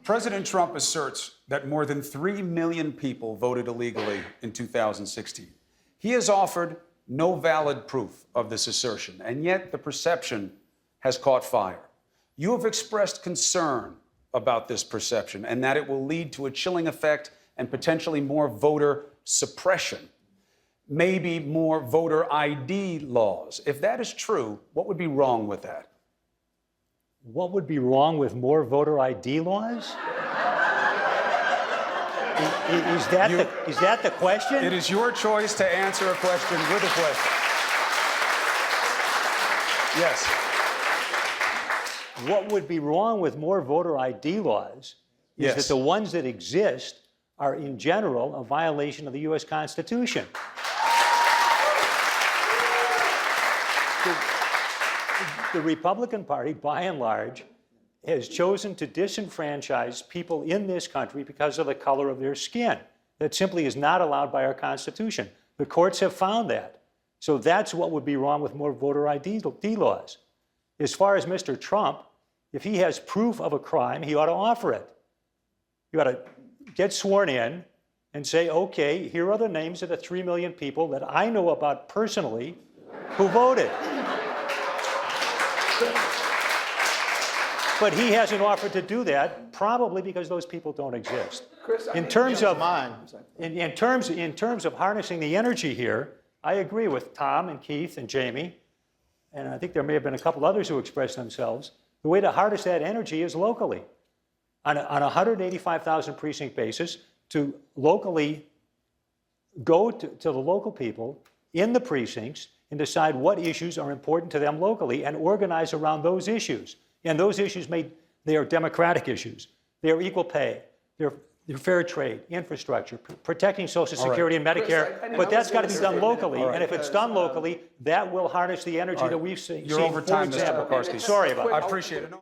President Trump asserts that more than 3 million people voted illegally in 2016. He has offered no valid proof of this assertion, and yet the perception has caught fire. You have expressed concern about this perception and that it will lead to a chilling effect and potentially more voter suppression, maybe more voter ID laws. If that is true, what would be wrong with that? What would be wrong with more voter ID laws? Is that the question? It is your choice to answer a question with a question. Yes. What would be wrong with more voter ID laws is Yes. that the ones that exist are, in general, a violation of the U.S. Constitution. The Republican Party, by and large, has chosen to disenfranchise people in this country because of the color of their skin. That simply is not allowed by our Constitution. The courts have found that. So that's what would be wrong with more voter ID laws. As far as Mr. Trump, if he has proof of a crime, he ought to offer it. You ought to get sworn in and say, okay, here are the names of the 3 million people that I know about personally who voted. But he hasn't offered to do that, probably because those people don't exist. Chris, In terms of harnessing the energy here, I agree with Tom and Keith and Jamie, and I think there may have been a couple others who expressed themselves. The way to harness that energy is locally, on a 185,000 precinct basis, to locally go to the local people in the precincts and decide what issues are important to them locally and organize around those issues. And those issues, they are democratic issues. They are equal pay. They're fair trade, infrastructure, protecting Social Security and Medicare. Chris, but that's got to be done locally. All right. And if it's done locally, that will harness the energy that we've seen. You're over time, Mr. Pekarsky. Sorry about that. I appreciate it.